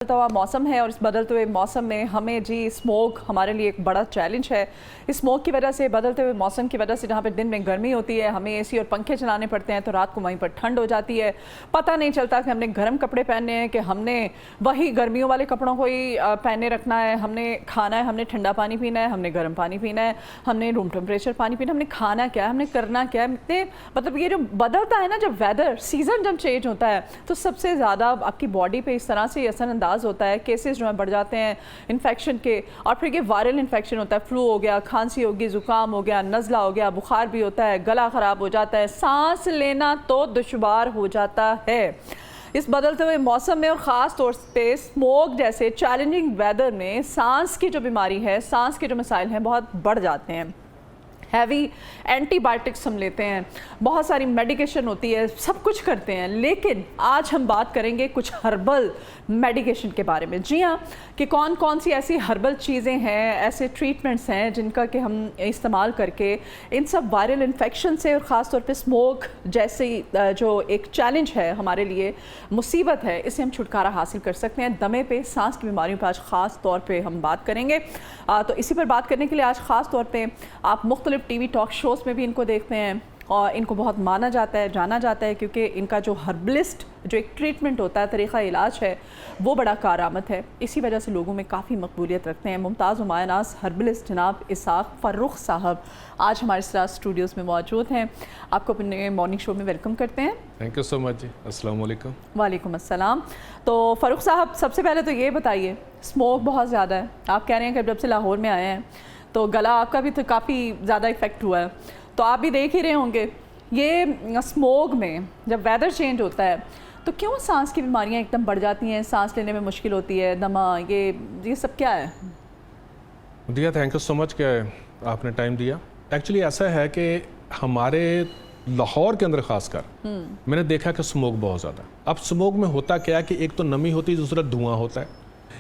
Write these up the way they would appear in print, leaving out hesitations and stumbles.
बदलता हुआ मौसम है और इस बदलते हुए मौसम में हमें जी स्मोक हमारे लिए एक बड़ा चैलेंज है। इस स्मोक की वजह से, बदलते हुए मौसम की वजह से, जहाँ पे दिन में गर्मी होती है, हमें एसी और पंखे चलाने पड़ते हैं, तो रात को वहीं पर ठंड हो जाती है। पता नहीं चलता कि हमने गर्म कपड़े पहनने हैं कि हमने वही गर्मियों वाले कपड़ों को ही पहने रखना है। हमने खाना है, हमने ठंडा पानी पीना है, हमने गर्म पानी पीना है, हमने रूम टेम्परेचर पानी पीना है, हमने खाना क्या है, हमने करना क्या है। मतलब ये जो बदलता है ना, जब वेदर सीज़न जब चेंज होता है तो सबसे ज़्यादा आपकी बॉडी पे इस तरह से असरअंदाज होता है। केसेस जो है बढ़ जाते हैं इन्फेक्शन के, और फिर ये वायरल इन्फेक्शन होता है। फ्लू हो गया, खांसी होगी, ज़ुकाम हो गया, नज़ला हो गया, बुखार भी होता है, गला ख़राब हो जाता है, सांस लेना तो दुश्वार हो जाता है। इस बदलते हुए मौसम में और ख़ास तौर पे स्मोक जैसे चैलेंजिंग वेदर में सांस की जो बीमारी है, सांस के जो मसाइल हैं, बहुत बढ़ जाते हैं। हैवी एंटीबायोटिक्स हम लेते हैं, बहुत सारी मेडिकेशन होती है, सब कुछ करते हैं, लेकिन आज हम बात करेंगे कुछ हर्बल मेडिकेशन के बारे में। जी हाँ, कि कौन कौन सी ऐसी हर्बल चीज़ें हैं, ऐसे ट्रीटमेंट्स हैं जिनका कि हम इस्तेमाल करके इन सब वायरल इन्फेक्शन से और ख़ास तौर पे स्मोक जैसे जो एक चैलेंज है हमारे लिए, मुसीबत है, इससे हम छुटकारा हासिल कर सकते हैं। दमे पे, सांस की बीमारियों पर आज ख़ास तौर पर हम बात करेंगे। तो इसी पर बात करने के लिए आज ख़ास तौर पर आप मुख्तलिफ टीवी टॉक शोज़ में भी इनको देखते हैं और इनको बहुत माना जाता है, जाना जाता है, क्योंकि इनका जो हर्बलिस्ट जो एक ट्रीटमेंट होता है, तरीक़ा इलाज है, वो बड़ा कारआमद है। इसी वजह से लोगों में काफ़ी मकबूलियत रखते हैं। मुमताज़ हुमायूं हर्बलिस्ट जनाब इसाक फ़र्रुख साहब आज हमारे साथ स्टूडियोज़ में मौजूद हैं। आपको अपने मॉर्निंग शो में वेलकम करते हैं। थैंक यू सो मच जी। अस्सलाम वालेकुम। वालेकुम अस्सलाम। तो फ़र्रुख साहब, सबसे पहले तो ये बताइए, स्मोक बहुत ज़्यादा है, आप कह रहे हैं कि जब से लाहौर में आए हैं तो गला आपका भी तो काफ़ी ज़्यादा इफ़ेक्ट हुआ है, तो आप भी देख ही रहे होंगे ये स्मोक में जब वेदर चेंज होता है तो क्यों सांस की बीमारियां एकदम बढ़ जाती हैं, सांस लेने में मुश्किल होती है, दमा, ये सब क्या है? दिया, थैंक यू सो मच कि आपने टाइम दिया। एक्चुअली ऐसा है कि हमारे लाहौर के अंदर खासकर मैंने देखा कि स्मोक बहुत ज़्यादा। अब स्मोक में होता क्या है कि एक तो नमी होती है, दूसरा धुआं होता है।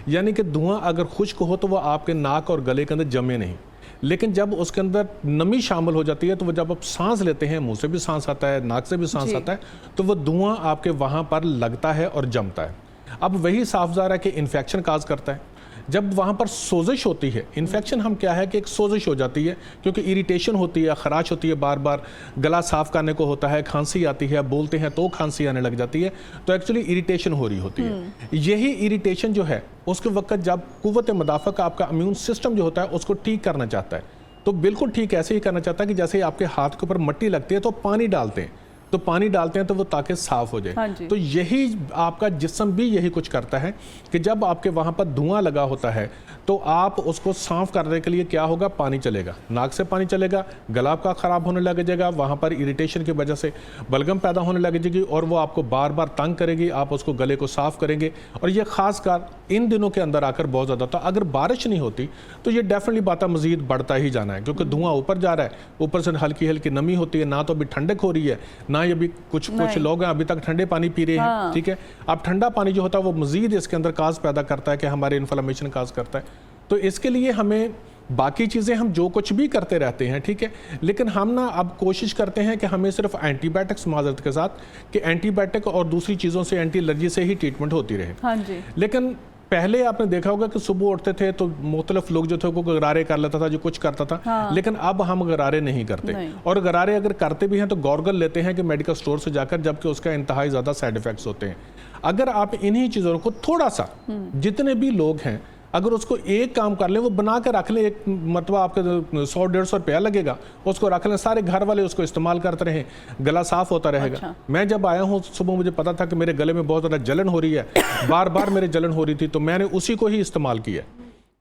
यानी कि धुआं अगर खुश्क हो तो वह आपके नाक और गले के अंदर जमे नहीं, लेकिन जब उसके अंदर नमी शामिल हो जाती है तो वो जब आप सांस लेते हैं, मुंह से भी सांस आता है, नाक से भी सांस आता है, तो वो धुआं आपके वहाँ पर लगता है और जमता है। अब वही साफ ज़ाहिर है कि इन्फेक्शन काज करता है। जब वहाँ पर सोजिश होती है, इन्फेक्शन हम क्या है कि एक सोजिश हो जाती है, क्योंकि इरिटेशन होती है, खराश होती है, बार बार गला साफ़ करने को होता है, खांसी आती है, बोलते हैं तो खांसी आने लग जाती है, तो एक्चुअली इरिटेशन हो रही होती है। यही इरिटेशन जो है उसके वक्त जब कुव्वत मुदाफ़ा का आपका इम्यून सिस्टम जो होता है उसको ठीक करना चाहता है, तो बिल्कुल ठीक ऐसे ही करना चाहता है कि जैसे आपके हाथ के ऊपर मिट्टी लगती है तो पानी डालते हैं, तो पानी डालते हैं तो वो ताकि साफ़ हो जाए। हाँ, तो यही आपका जिस्म भी यही कुछ करता है कि जब आपके वहाँ पर धुआं लगा होता है तो आप उसको साफ़ करने के लिए क्या होगा, पानी चलेगा, नाक से पानी चलेगा, गला आपका ख़राब होने लग जाएगा, वहाँ पर इरिटेशन की वजह से बलगम पैदा होने लग जाएगी और वो आपको बार बार तंग करेगी। आप उसको गले को साफ़ करेंगे और ये ख़ासकर इन दिनों के अंदर आकर बहुत ज़्यादा होता है। अगर बारिश नहीं होती तो ये डेफिनेटली बात मज़ीद बढ़ता ही जाना है, क्योंकि धुआं ऊपर जा रहा है, ऊपर से हल्की हल्की नमी होती है, ना तो अभी ठंडक हो रही है, ना ये भी कुछ लोग हैं अभी तक ठंडे पानी पी रहे हैं। ठीक है, अब ठंडा पानी जो होता है वो मज़ीद इसके अंदर काज पैदा करता है कि हमारे इन्फ्लेमेशन काज करता है। तो इसके लिए हमें बाकी चीज़ें हम जो कुछ भी करते रहते हैं, ठीक है, लेकिन हम ना अब कोशिश करते हैं कि हमें सिर्फ एंटीबायोटिक्स माजरत के साथ कि एंटीबायोटिक और दूसरी चीज़ों से, एंटी एलर्जी से ही ट्रीटमेंट होती रहे। हाँ जी। लेकिन पहले आपने देखा होगा कि सुबह उठते थे तो मुख्तलिफ लोग जो थे वो गरारे कर लेता था, जो कुछ करता था। हाँ। लेकिन अब हम गरारे नहीं करते नहीं। और गरारे अगर करते भी हैं तो गॉर्गल लेते हैं कि मेडिकल स्टोर से जाकर, जबकि उसका इंतहाई ज़्यादा साइड इफ़ेक्ट्स होते हैं। अगर आप इन्हीं चीज़ों को थोड़ा सा, जितने भी लोग हैं, अगर उसको एक काम कर ले, वो बना कर रख ले, एक मतलब आपका 100-150 रुपया लगेगा, उसको रख लें, सारे घर वाले उसको इस्तेमाल करते रहें, गला साफ होता रहेगा। अच्छा। मैं जब आया हूँ सुबह मुझे पता था कि मेरे गले में बहुत ज़्यादा जलन हो रही है, बार बार मेरे जलन हो रही थी, तो मैंने उसी को ही इस्तेमाल किया,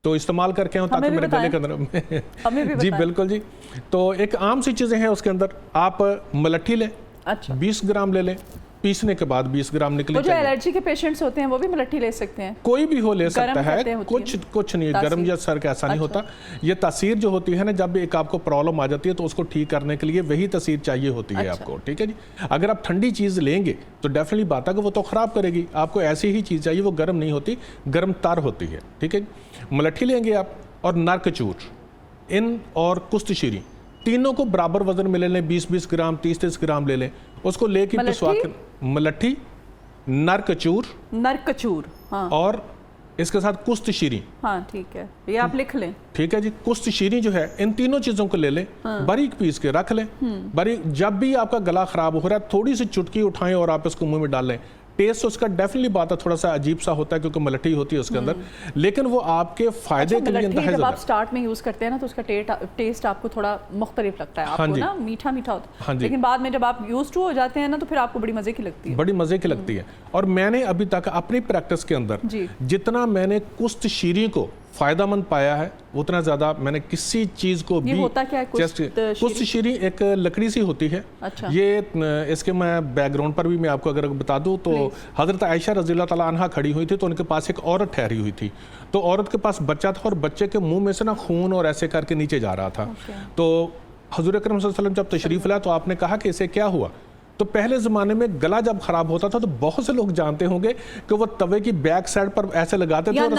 तो इस्तेमाल करके हूँ ताकि मेरे गले के अंदर जी बिल्कुल जी। तो एक आम सी चीज़ें हैं उसके अंदर, आप मलट्ठी लें। अच्छा। 20 ग्राम ले लें, पीसने के बाद 20 ग्राम निकले। जो एलर्जी के पेशेंट्स होते हैं वो भी मलट्ठी ले सकते हैं? कोई भी हो ले सकता है, कुछ नहीं, गर्म या सर का ऐसा नहीं होता। ये तासीर जो होती है ना, जब एक आपको प्रॉब्लम आ जाती है तो उसको ठीक करने के लिए वही तासीर चाहिए होती है आपको, ठीक है जी। अगर आप ठंडी चीज़ लेंगे तो डेफिनेटली बात है कि वो तो ख़राब करेगी, आपको ऐसी ही चीज़ चाहिए, वो गर्म नहीं होती, गर्म तार होती है, ठीक है। मलट्ठी लेंगे आप और नरकचूर इन और कुश्तशीरी तीनों को बराबर वजन में ले लें, 20-20 ग्राम, 30-30 ग्राम ले लें, उसको लेके पिसवा के, मलट्ठी, नरकचूर हाँ। और इसके साथ कुश्त शीरी। हाँ ठीक है, ये आप लिख लें। ठीक है जी, कुश्त शीरी जो है, इन तीनों चीज़ों को ले लें, बारीक पीस के रख लें। बारीक, जब भी आपका गला खराब हो रहा है थोड़ी सी चुटकी उठाएं और आप इसको मुंह में डाल लें। टेस्ट उसका डेफिनेटली बात है, थोड़ा सा अजीब सा होता है क्योंकि मलठी होती है उसके अंदर, लेकिन वो आपके फायदे के लिए इंतहा जब आप स्टार्ट में यूज करते हैं ना तो उसका टेस्ट आपको थोड़ा मुख्तलिफ लगता है, आपको ना मीठा मीठा होता है, लेकिन बाद में जब आप यूज्ड टू हो जाते हैं ना तो फिर आपको बड़ी मजे की लगती है, बड़ी मजे की लगती है। और मैंने अभी तक अपनी प्रैक्टिस के अंदर जितना मैंने कुश्त शीरी को फायदामंद पाया है उतना ज्यादा मैंने किसी चीज को भी। होता क्या है कुश्त शीरी? एक लकड़ी सी होती है। अच्छा। ये इसके मैं बैकग्राउंड पर भी मैं आपको अगर बता दूं तो हजरत आयशा रज़ियल्लाहु ताला अन्हा खड़ी हुई थी तो उनके पास एक औरत ठहरी हुई थी, तो औरत के पास बच्चा था और बच्चे के मुंह में से ना खून और ऐसे करके नीचे जा रहा था। तो हुजूर अकरम सल्लल्लाहु अलैहि वसल्लम जब तशरीफ लाया तो आपने कहा कि इसे क्या हुआ? तो पहले ज़माने में गला जब खराब होता था तो बहुत से लोग जानते होंगे कि वो तवे की बैक साइड पर ऐसे लगाते थे और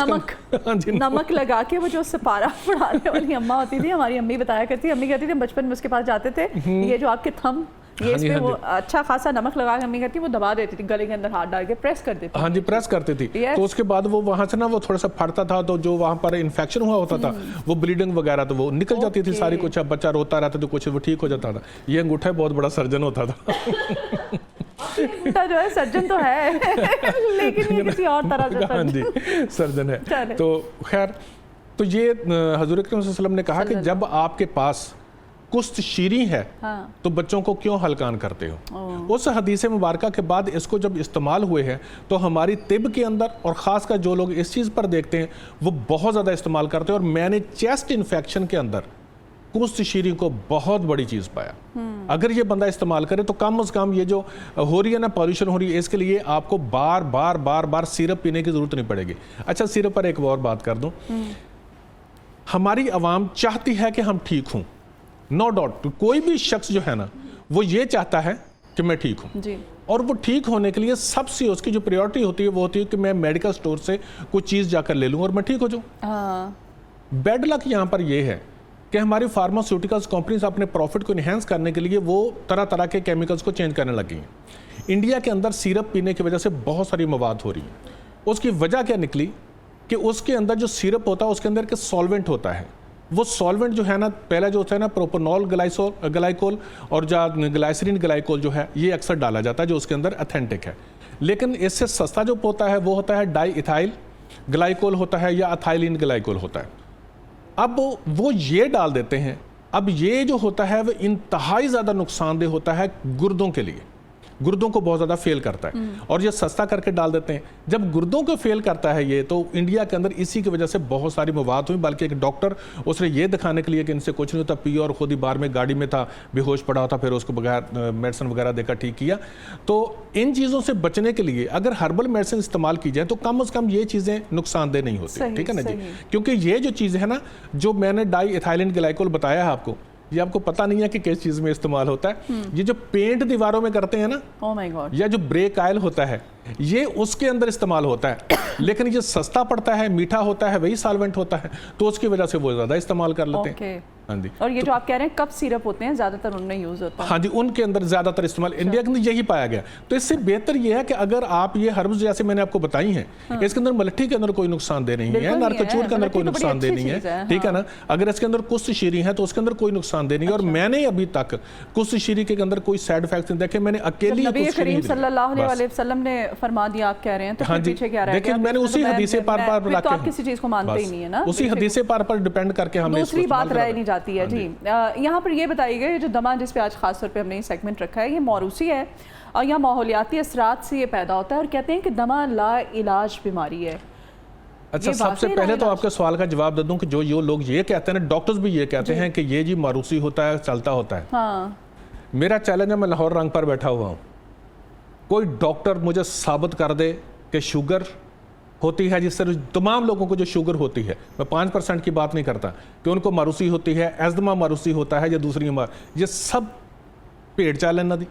नमक लगा के, वो जो सपारा पढ़ाने वाली अम्मा होती थी, हमारी अम्मी बताया करती, अम्मी कहती थी बचपन में उसके पास जाते थे, ये जो आपके थंब ये इस पे वो अच्छा खासा नमक लगा के अम्मी कहती वो दबा देती थी, गले के अंदर हाथ डाल के प्रेस कर देती। हाँ जी, प्रेस करती थी। तो उसके बाद वो वहाँ से ना वो थोड़ा सा फटता था, तो जो वहाँ पर इन्फेक्शन हुआ होता था वो ब्लीडिंग वगैरह तो वो निकल जाती थी सारी, कुछ बच्चा रोता रहता तो कुछ वो ठीक हो जाता था। ये अंगूठा बहुत बड़ा सर्जन होता था। अंगूठा जो है सर्जन तो है लेकिन ये किसी और तरह से हाँ जी सर्जन है। तो खैर, तो ये हजूर अकरम सल्लल्लाहु अलैहि वसल्लम ने कहा कि जब आपके पास कुश्त शीरी है तो बच्चों को क्यों हलकान करते हो। उस हदीस मुबारका के बाद इसको जब इस्तेमाल हुए हैं तो हमारी तिब के अंदर और ख़ासकर जो लोग इस चीज़ पर देखते हैं वो बहुत ज़्यादा इस्तेमाल करते हैं। और मैंने चेस्ट इन्फेक्शन के अंदर कुश्त शीरी को बहुत बड़ी चीज़ पाया। अगर ये बंदा इस्तेमाल करे तो कम से कम ये जो हो रही है ना पॉल्यूशन हो रही है, इसके लिए आपको बार बार बार बार सिरप पीने की ज़रूरत नहीं पड़ेगी। अच्छा, सिरप पर एक और बात कर दूँ, हमारी आवाम चाहती है कि हम ठीक हों, नो डाउट। कोई भी शख्स जो है ना वो ये चाहता है कि मैं ठीक हूँ जी। और वो ठीक होने के लिए सबसे उसकी जो प्रायोरिटी होती है वो होती है कि मैं मेडिकल स्टोर से कोई चीज़ जाकर ले लूँ और मैं ठीक हो जाऊँ। बैड लक यहाँ पर ये है कि हमारी फार्मास्यूटिकल्स कंपनीज अपने प्रॉफिट को इन्हेंस करने के लिए वो तरह तरह के केमिकल्स को चेंज करने लगी हैं। इंडिया के अंदर सिरप पीने की वजह से बहुत सारी मवाद हो रही है। उसकी वजह क्या निकली कि उसके अंदर जो सिरप होता है उसके अंदर के सॉल्वेंट होता है। वो सॉल्वेंट जो है ना, पहला जो होता है ना प्रोपोनॉल ग्लाइकोल और जो ग्लाइसरीन ग्लाइकोल जो है ये अक्सर डाला जाता है जो उसके अंदर अथेंटिक है। लेकिन इससे सस्ता जो होता है वो होता है डाई इथाइल ग्लाइकोल होता है या अथाइलिन ग्लाइकोल होता है। अब वो ये डाल देते हैं। अब ये जो होता है वो इंतहाई ज़्यादा नुकसानदेह होता है गुर्दों के लिए, गुर्दों को बहुत ज़्यादा फेल करता है और ये सस्ता करके डाल देते हैं। जब गुर्दों को फेल करता है ये, तो इंडिया के अंदर इसी की वजह से बहुत सारी मवाद हुई। बल्कि एक डॉक्टर उसने ये दिखाने के लिए कि इनसे कुछ नहीं होता, पिया और खुद ही बाहर में गाड़ी में था, बेहोश पड़ा था, फिर उसको बगैर मेडिसिन वगैरह देकर ठीक किया। तो इन चीज़ों से बचने के लिए अगर हर्बल मेडिसिन इस्तेमाल की जाए तो कम से कम ये चीज़ें नुकसानदेह नहीं होती, ठीक है ना जी। क्योंकि ये जो चीज़ है ना, जो मैंने डाई इथाइलिन ग्लाइकोल बताया है आपको, ये आपको पता नहीं है कि किस चीज में इस्तेमाल होता है। ये जो पेंट दीवारों में करते हैं ना, ओह माय गॉड, या जो ब्रेक ऑयल होता है ये उसके अंदर इस्तेमाल होता है। लेकिन ये सस्ता पड़ता है, मीठा होता है, वही सॉल्वेंट होता है, तो उसकी वजह से वो ज्यादा इस्तेमाल कर लेते हैं। हाँ जी। और ये जो आप कह रहे हैं कप सिरप होते हैं ज्यादातर उनमें यूज होता है। हाँ जी, उनके अंदर ज्यादातर इस्तेमाल इंडिया के अंदर यही पाया गया। तो इससे बेहतर ये है कि अगर आप ये हर्ब्स जैसे मैंने आपको बताई हैं, इसके अंदर मलठी के अंदर कोई नुकसानदेह नहीं है, नारकचूर के अंदर कोई नुकसानदेह नहीं है, ठीक है ना। अगर इसके अंदर कुश्त शीरी है तो उसके अंदर कोई नुकसानदेह नहीं है। और मैंने अभी तक कुश्त शीरी के अंदर कोई साइड इफेक्ट नहीं देखे। मैंने अकेली नबी करीम सल्लल्लाहु अलैहि वसल्लम ने फरमा दिया, आप कह रहे हैं, तो हाँ जी, पीछे क्या रह गया? देखिए मैंने उसी हदीसे पार पार तो आप किसी चीज को मानते ही नहीं है ना, उसी हदीसे पार डिपेंड करके हमने दूसरी बात रह नहीं जाती है जी। यहाँ पर ये बताइए जो दमा जिस पे आज खास तौर पे हमने ये सेगमेंट रखा है, ये मौरूसी है और यहाँ माहौलियाती असरात से ये पैदा होता है और कहते हैं कि दमा ला इलाज बीमारी है। अच्छा, सबसे पहले तो आपके सवाल का जवाब दे दूं कि जो लोग ये कहते हैं ना, डॉक्टर्स भी ये कहते हैं कि ये जी मारूसी होता है, चलता होता है। हाँ। मेरा चैलेंज है, मैं लाहौर रंग पर बैठा हुआ हूँ, कोई डॉक्टर मुझे साबित कर दे कि शुगर होती है, जिस तरह तमाम लोगों को जो शुगर होती है, मैं 5% की बात नहीं करता कि उनको मारूसी होती है, एज़मा मारूसी होता है या दूसरी ये सब पेड़ चालन नदी,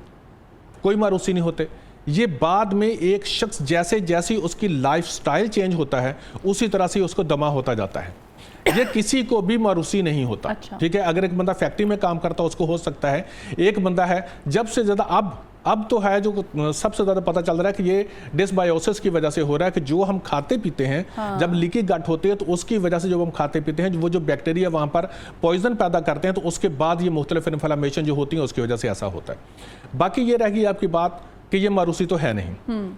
कोई मारूसी नहीं होते। ये बाद में एक शख्स जैसे जैसी उसकी लाइफस्टाइल चेंज होता है उसी तरह से उसको दमा होता जाता है। ये किसी को भी मारूसी नहीं होता। अच्छा। ठीक है, अगर एक बंदा फैक्ट्री में काम करता है उसको हो सकता है, एक बंदा है जब से ज़्यादा अब अब तो है जो सबसे ज़्यादा पता चल रहा है कि ये डिसबायोसिस की वजह से हो रहा है कि जो हम खाते पीते हैं, हाँ। जब लीकी गट होती है तो उसकी वजह से जब हम खाते पीते हैं वो जो बैक्टीरिया वहाँ पर पॉइजन पैदा करते हैं, तो उसके बाद ये मुख्तलिफ इन्फ्लेमेशन जो होती है उसकी वजह से ऐसा होता है। बाकी ये रहेगी आपकी बात कि ये मारूसी तो है नहीं।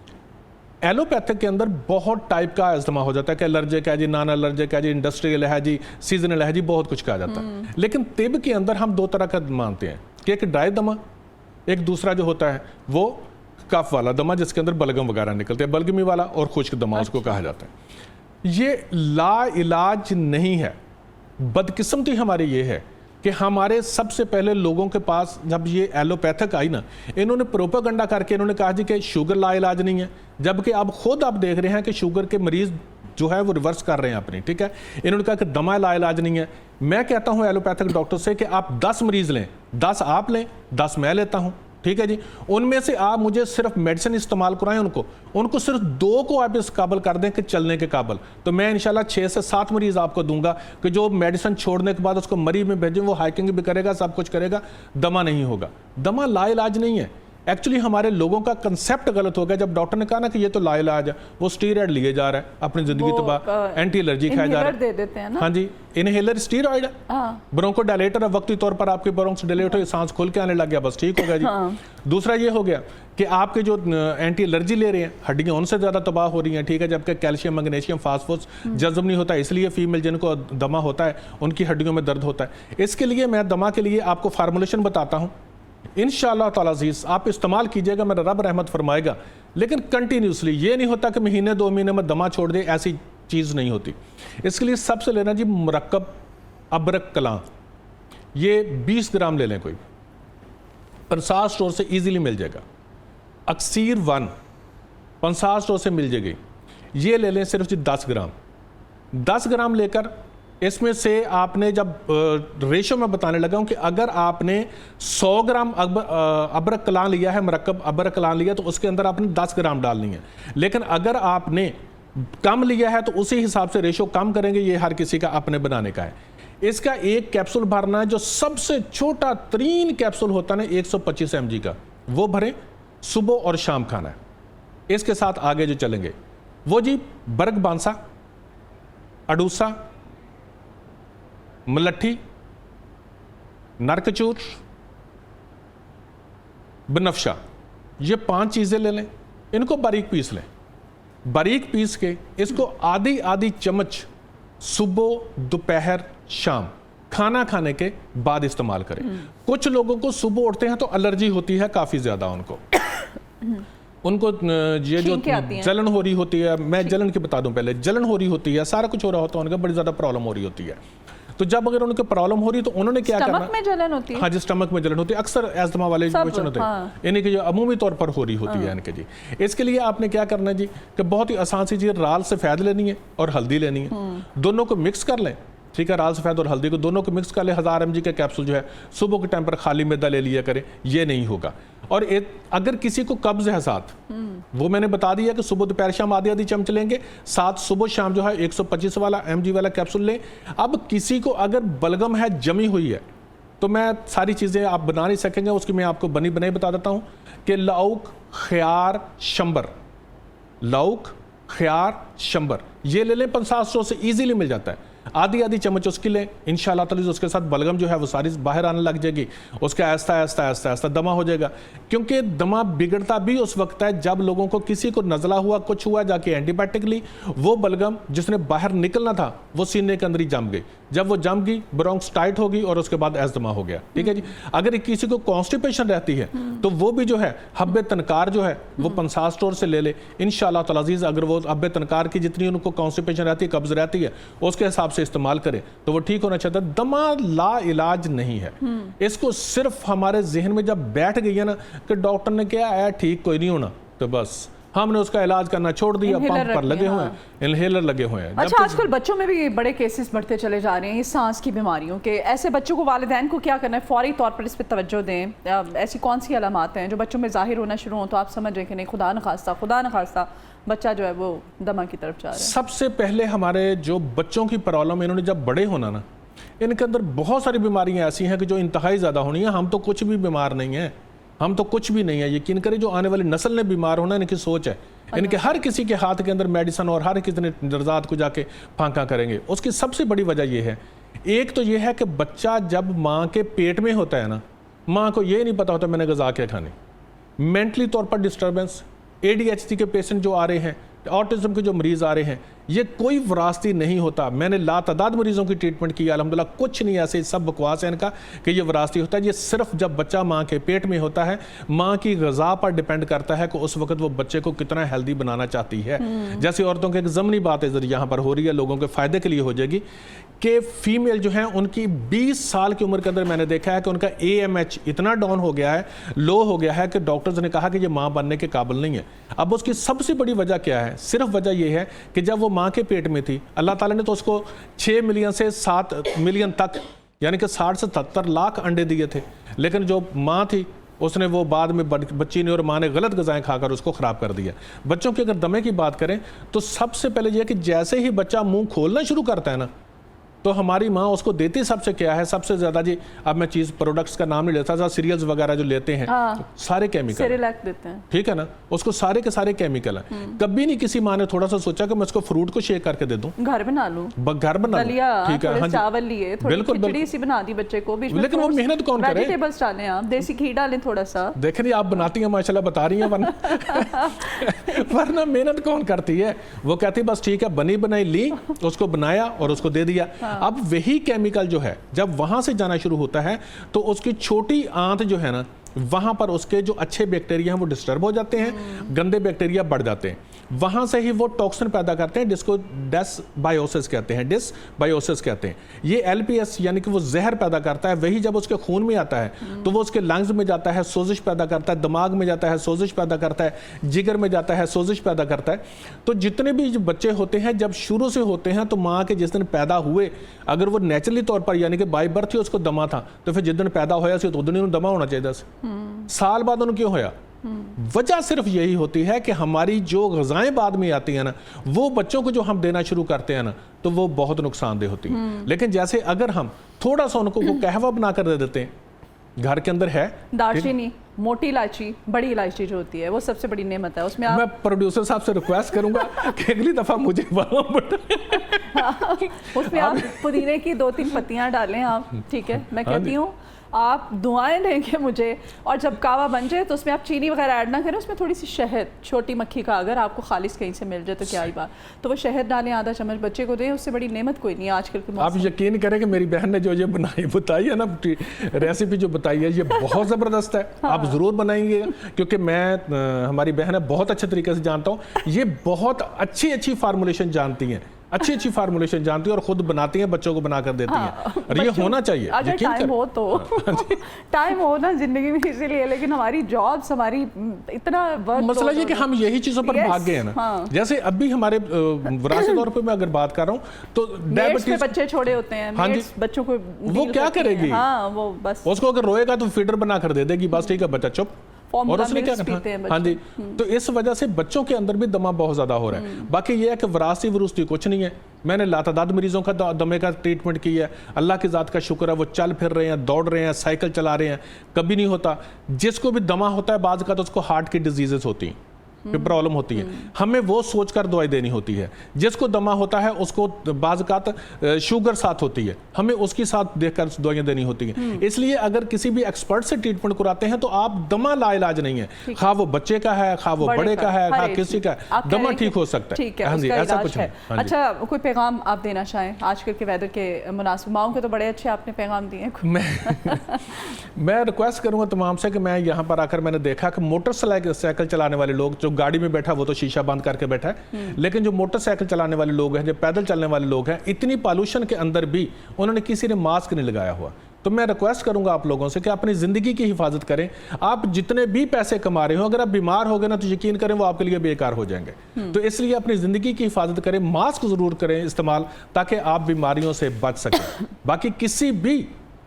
एलोपैथिक के अंदर बहुत टाइप का अस्थमा हो जाता है कि एलर्जिक है जी, नॉन एलर्जिक है जी, इंडस्ट्रियल है जी, सीजनल है जी, बहुत कुछ कहा जाता है। लेकिन तिब के अंदर हम दो तरह का मानते हैं कि एक ड्राई दमा, एक दूसरा जो होता है वो कफ वाला दमा जिसके अंदर बलगम वगैरह निकलते हैं, बलगमी वाला और खुश्क दमा उसको कहा जाता है। ये ला इलाज नहीं है। बदकिस्मती हमारी ये है कि हमारे सबसे पहले लोगों के पास जब ये एलोपैथिक आई ना, इन्होंने प्रोपेगेंडा करके इन्होंने कहा जी कि शुगर ला इलाज नहीं है, जबकि अब खुद आप देख रहे हैं कि शुगर के मरीज जो है वो रिवर्स कर रहे हैं अपनी, ठीक है। इन्होंने कहा कि दमा ला इलाज नहीं है। मैं कहता हूं एलोपैथिक डॉक्टर से कि आप 10 मरीज लें, 10 आप लें, 10 मैं लेता हूं, ठीक है जी। उनमें से आप मुझे सिर्फ मेडिसिन इस्तेमाल कराएं, उनको सिर्फ 2 को आप इस काबिल कर दें कि चलने के काबिल, तो मैं इंशाल्लाह 6 से 7 मरीज आपको दूंगा कि जो मेडिसिन छोड़ने के बाद उसको मरी में भेजें, वो हाइकिंग भी करेगा, सब कुछ करेगा, दमा नहीं होगा। दमा ला इलाज नहीं है। एक्चुअली हमारे लोगों का कंसेप्ट गलत हो गया जब डॉक्टर ने कहा ना कि ये तो ला इलाज है, वो स्टीरॉयड लिए जा रहा है, अपनी जिंदगी तबाह, एंटी एलर्जी खाया जा रहा है, दे देते हैं ना। हाँ जी, इनहेलर स्टीरॉयड है, ब्रोंको डायलेटर है, वक्ती तौर पर आपके ब्रोंक्स डायलेट हो, सांस खुल के आने लग गया, बस ठीक हो गया जी। दूसरा ये हो गया कि आपके जो एंटी एलर्जी ले रहे हैं, हड्डियां उनसे ज्यादा तबाह हो रही हैं, ठीक है, जबकि कैल्शियम, मैग्नीशियम, फास्फोरस जज्ब नहीं होता, इसलिए फीमेल जिनको दमा होता है उनकी हड्डियों में दर्द होता है। इसके लिए मैं दमा के लिए आपको फार्मूलेशन बताता हूँ, इंशाअल्लाह ताला अज़ीज़ आप इस्तेमाल कीजिएगा, मेरा रब रहमत फरमाएगा। लेकिन कंटिन्यूसली ये नहीं होता कि महीने 2 महीने में दमा छोड़ दे, ऐसी चीज़ नहीं होती। इसके लिए सबसे लेना जी मुरक्कब अबरक कलां, ये 20 ग्राम ले लें, कोई 50 स्टोर से इजीली मिल जाएगा। अक्सीर 1 50 स्टोर से मिल जाएगी, ये ले लें सिर्फ जी 10 ग्राम। 10 ग्राम लेकर इसमें से आपने जब रेशो में बताने लगा हूं कि अगर आपने 100 ग्राम अबरक कलां लिया है, मरकब अबरक कलां लिया, तो उसके अंदर आपने 10 ग्राम डालनी है। लेकिन अगर आपने कम लिया है तो उसी हिसाब से रेशो कम करेंगे, ये हर किसी का अपने बनाने का है। इसका एक कैप्सूल भरना है, जो सबसे छोटा तरीन कैप्सूल होता है 125 mg का, वो भरें, सुबह और शाम खाना है। इसके साथ आगे जो चलेंगे वो जी बर्ग बांसा, अडूसा, मलट्ठी, नरकचूर, बनफशा, ये 5 चीजें ले लें, इनको बारीक पीस लें। बारीक पीस के इसको आधी चम्मच सुबह, दोपहर, शाम खाना खाने के बाद इस्तेमाल करें। कुछ लोगों को सुबह उठते हैं तो एलर्जी होती है काफी ज्यादा, उनको ये जो जलन हो रही होती है, मैं जलन की बता दूं पहले, जलन हो रही होती है, सारा कुछ हो रहा होता है, उनका बड़ी ज्यादा प्रॉब्लम हो रही होती है। तो जब अगर उनको प्रॉब्लम हो रही है तो उन्होंने क्या करना, स्टमक में जलन होती है, हाँ जी, स्टमक में जलन होती है, अक्सर एस्थमा वाले क्वेश्चन होते हैं, यानी कि जो अमूमी तौर पर हो रही होती है इनके जी। इसके लिए आपने क्या करना है जी कि बहुत ही आसान सी चीज, राल सफेद लेनी है और हल्दी लेनी है, दोनों को मिक्स कर लें, ठीक है। राल सफेद और हल्दी को दोनों को मिक्स कर ले। 1000 mg का कैप्सूल जो है सुबह के टाइम पर खाली मैदा ले लिया करें, ये नहीं होगा। और अगर किसी को कब्ज है साथ, वो मैंने बता दिया कि सुबह दोपहर शाम आधी चम्मच लेंगे, साथ सुबह शाम जो है 125 वाला mg वाला कैप्सूल लें। अब किसी को अगर बलगम है, जमी हुई है, तो मैं सारी चीज़ें आप बना नहीं सकेंगे, उसकी मैं आपको बनी बनाई बता देता हूँ कि लौक, ख्यार, शंबर, लौक, ख्यार, शंबर, ये ले लें, 50 से ईजिली मिल जाता है। आधी चम्मच उसकी लें, इंशाअल्लाह ताला उसके साथ बलगम जो है वो सारी बाहर आने लग जाएगी, उसका आहिस्ता दमा हो जाएगा। क्योंकि दमा बिगड़ता भी उस वक्त है जब लोगों को किसी को नज़ला हुआ, कुछ हुआ, जाके एंटीबायोटिक ली, वो बलगम जिसने बाहर निकलना था वो सीने के अंदर ही जम गई। जब वो जम गई, ब्रोंक्स टाइट हो गई और उसके बाद एस्थमा हो गया, ठीक है जी। अगर किसी को कॉन्स्टिपेशन रहती है तो वो भी जो है हब्बे तनकार जो है वो 50 स्टोर से ले ले, इंशाअल्लाह ताला अज़ीज़। अगर वो हब्बे तनकार की जितनी उनको कॉन्स्टिपेशन रहती है, कब्ज रहती है, उसके हिसाब से इस्तेमाल करें तो वो ठीक होना चाहिए। दमा ला इलाज नहीं है। इसको सिर्फ हमारे जहन में जब बैठ गई है ना कि डॉक्टर ने क्या है ठीक कोई नहीं होना, तो बस हमने उसका इलाज करना छोड़ दिया, पंप पर लगे हुए हैं, इनहेलर लगे हुए हैं। अच्छा, आजकल बच्चों में भी बड़े केसेस बढ़ते चले जा रहे हैं इस सांस की बीमारियों के। ऐसे बच्चों को वालिदैन को क्या करना है, फौरी तौर पर इस पर तवज्जो दें। ऐसी कौन सी अलामात हैं जो बच्चों में जाहिर होना शुरू हो तो आप समझ रहे कि नहीं, खुदा न खास्ता बच्चा जो है वो दमा की तरफ जा रहा है? सबसे पहले हमारे जो बच्चों की प्रॉब्लम, इन्होंने जब बड़े होना ना, इनके अंदर बहुत सारी बीमारियां ऐसी हैं कि जो इंतहाई ज़्यादा होनी है। हम तो कुछ भी बीमार नहीं हैं, हम तो कुछ भी नहीं है। यकीन करें जो आने वाली नस्ल ने बीमार होना इनकी सोच है, इनके हर किसी के हाथ के अंदर मेडिसिन और हर किसी ने निर्जात को जाके फांका करेंगे। उसकी सबसे बड़ी वजह यह है, एक तो यह है कि बच्चा जब माँ के पेट में होता है ना, माँ को ये नहीं पता होता मैंने ग़िज़ा क्या खानी। मेंटली तौर पर डिस्टर्बेंस, ADHD के पेशेंट जो आ रहे हैं, ऑटिज्म के जो मरीज़ आ रहे हैं, ये कोई विरासती नहीं होता। मैंने लातादाद मरीज़ों की ट्रीटमेंट की, अल्हम्दुलिल्लाह कुछ नहीं ऐसे सब बकवास है इनका कि ये विरासती होता है। ये सिर्फ जब बच्चा माँ के पेट में होता है, माँ की ग़िज़ा पर डिपेंड करता है कि उस वक्त वो बच्चे को कितना हेल्दी बनाना चाहती है। जैसे औरतों की एक ज़मनी बात है यहाँ पर हो रही है, लोगों के फ़ायदे के लिए हो जाएगी कि फ़ीमेल जो है उनकी 20 साल की उम्र के अंदर मैंने देखा है कि उनका AMH इतना डाउन हो गया है, लो हो गया है कि डॉक्टर्स ने कहा कि ये माँ बनने के काबिल नहीं है। अब उसकी सबसे बड़ी वजह क्या है? सिर्फ वजह यह है कि जब वो माँ के पेट में थी, अल्लाह ताला ने तो उसको 6 मिलियन से 7 मिलियन तक यानी कि 60 से 70 लाख अंडे दिए थे, लेकिन जो माँ थी उसने वो बाद में बच्ची ने और माँ ने गलत ग़िज़ाएँ खाकर उसको ख़राब कर दिया। बच्चों की अगर दमे की बात करें तो सबसे पहले यह कि जैसे ही बच्चा मुँह खोलना शुरू करता है ना, तो हमारी माँ उसको देती सबसे क्या है, सबसे ज़्यादा जी, अब मैं चीज़ प्रोडक्ट्स का नाम नहीं लेता, सीरियल्स वगैरह जो लेते हैं सारे केमिकल सेरेलैक देते हैं, ठीक है ना, उसको सारे के सारे केमिकल हैं। कभी नहीं किसी माँ ने थोड़ा सा सोचा कि मैं इसको फ्रूट को शेक करके दे दूं, घर बना लूं, ठीक है, चावल लिए, बिल्कुल खिचड़ी सी बना दी बच्चे को, लेकिन वो मेहनत कौन करे? वेजिटेबल्स डालें आप, देसी घी डालें थोड़ा सा, देख रही आप बनाती हैं माशाल्लाह, बता रही हैं, वरना मेहनत कौन करती है? वो कहती बस ठीक है, बनी बनाई ली, उसको बनाया और उसको दे दिया। अब वही केमिकल जो है जब वहां से जाना शुरू होता है तो उसकी छोटी आंत जो है ना, वहां पर उसके जो अच्छे बैक्टीरिया हैं वो डिस्टर्ब हो जाते हैं, गंदे बैक्टीरिया बढ़ जाते हैं, वहां से ही वो टॉक्सिन पैदा करते हैं जिसको डिसबायोसिस कहते हैं, डिसबायोसिस कहते हैं। ये LPS यानी कि वो जहर पैदा करता है, वही जब उसके खून में आता है तो वो उसके लंग्स में जाता है, सोजिश पैदा करता है, दिमाग में जाता है, सोजिश पैदा करता है, जिगर में जाता है, सोजिश पैदा करता है। तो जितने भी जो बच्चे होते हैं जब शुरू से होते हैं तो माँ के जिस दिन पैदा हुए, अगर वो नेचुरली तौर पर यानी कि बाई बर्थ ही उसको दमा था, तो फिर जिस दिन पैदा होया तो उस दिन दमा होना चाहिए। साल बाद उन्हें क्यों होया? वजह सिर्फ यही होती है कि हमारी जो ग़िज़ाएं बाद में आती हैं ना, वो बच्चों को जो हम देना शुरू करते हैं ना, तो वो बहुत नुकसानदेह होती है। लेकिन जैसे अगर हम थोड़ा सा उनको वो कहवा बना कर दे देते हैं, घर के अंदर है दालचीनी, मोटी इलायची, बड़ी इलायची जो होती है वो सबसे बड़ी नेमत है, उसमें मैं प्रोड्यूसर साहब से रिक्वेस्ट करूंगा कि अगली दफा मुझे उसमें आप पुदीने की 2-3 पत्तियां डालें आप, ठीक है। मैं कहती हूँ आप दुआएं देंगे मुझे, और जब कावा बन जाए तो उसमें आप चीनी वगैरह ऐड ना करें, उसमें थोड़ी सी शहद, छोटी मक्खी का अगर आपको खालिस कहीं से मिल जाए तो क्या ही बात, तो वो शहद डालें, आधा चम्मच बच्चे को दें, उससे बड़ी नेमत कोई नहीं है आजकल के मौसम। आप यकीन करें कि मेरी बहन ने जो ये बताई है ना, रेसिपी जो बताई है, ये बहुत ज़बरदस्त है। आप ज़रूर बनाएंगे, क्योंकि मैं हमारी बहन है बहुत अच्छे तरीके से जानता हूँ, ये बहुत अच्छी फार्मूलेशन जानती हैं, अच्छी फार्मूलेशन जानती है और खुद बनाती हैं, बच्चों को बनाकर देती हैं। और ये होना चाहिए, अगर टाइम हो तो टाइम हो ना जिंदगी में, इसीलिए। लेकिन हमारी जॉब्स, हमारी इतना मसला ये कि हम यही चीजों पर भाग गए हैं ना। जैसे अभी हमारे विरासती तौर पे मैं अगर बात कर रहा हूँ तो डायबिटीज, बच्चे छोड़े होते हैं, हाँ जी, बच्चों को वो क्या करेगी? हाँ, वो बस उसको अगर रोएगा तो फीडर बना कर दे देगी, बस ठीक है बच्चा चुप, और उसने क्या करना। हाँ जी, तो इस वजह से बच्चों के अंदर भी दमा बहुत ज़्यादा हो रहा है। बाकी ये है कि विरासती कुछ नहीं है। मैंने लातादाद मरीज़ों का दमे का ट्रीटमेंट किया है, अल्लाह की ज़ात का शुक्र है, वो चल फिर रहे हैं, दौड़ रहे हैं, साइकिल चला रहे हैं, कभी नहीं होता। जिसको भी दमा होता है बाज़ का तो उसको हार्ट की डिजीज़ेस होती हैं, प्रॉब्लम होती है, हमें वो सोचकर दवाई देनी होती है। जिसको दमा होता है उसको बाज़ात शुगर साथ होती है, हमें उसकी साथ देखकर दवाइयाँ देनी होती हैं। इसलिए अगर किसी भी एक्सपर्ट से ट्रीटमेंट कराते हैं तो आप दमा लाइलाज नहीं है, खा वो बच्चे का है, खा वो बड़े का है, खा किसी का है, दमा ठीक हो सकता है। ठीक है, उसका ऐसा कुछ है। अच्छा, कोई पैगाम आप देना चाहें आजकल के वेदर के मुनासिब? माओं के तो बड़े अच्छे आपने पैगाम दिए हैं। मैं रिक्वेस्ट करूँगा तमाम से कि मैं यहाँ पर आकर मैंने देखा कि मोटरसाइकिल चलाने वाले लोग, जो गाड़ी में बैठा वो तो शीशा बंद करके बैठा है, लेकिन जो मोटरसाइकिल चलाने वाले लोग हैं, जो पैदल चलने वाले लोग हैं, इतनी पॉल्यूशन के अंदर भी उन्होंने किसी ने मास्क नहीं लगाया हुआ। तो मैं रिक्वेस्ट करूंगा आप लोगों से कि अपनी ज़िंदगी की हिफाजत करें। आप जितने भी पैसे कमा रहे हो, अगर आप बीमार हो गए ना तो यकीन करें वो आपके लिए बेकार हो जाएंगे। तो इसलिए अपनी ज़िंदगी की हिफाजत करें, मास्क ज़रूर करें इस्तेमाल, ताकि आप बीमारियों से बच सकें। बाकी किसी भी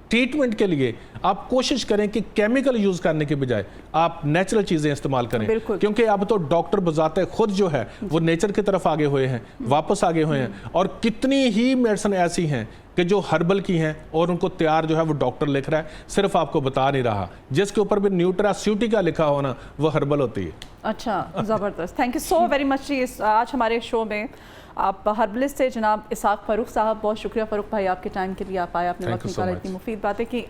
ट्रीटमेंट के लिए आप कोशिश करें कि केमिकल यूज करने के बजाय आप नेचुरल चीजें इस्तेमाल करें, क्योंकि अब तो डॉक्टर बजाते खुद जो है वो नेचर की तरफ आगे हुए हैं, वापस आगे हुए हैं, और कितनी ही मेडिसिन ऐसी हैं कि जो हर्बल की हैं और उनको तैयार जो है वो डॉक्टर लिख रहा है, सिर्फ आपको बता नहीं रहा, जिसके ऊपर भी न्यूट्रास्यूटिका लिखा होना वो हर्बल होती है। अच्छा, ज़बरदस्त। Thank you so very much ji. आज हमारे शो में आप हर्बलिस्ट से जनाब इसाक फ़ारूक साहब, बहुत शुक्रिया फ़ारूक भाई आपके टाइम के लिए, आप आए, आपने वक्त निकाला, इतनी मुफीद बातें की।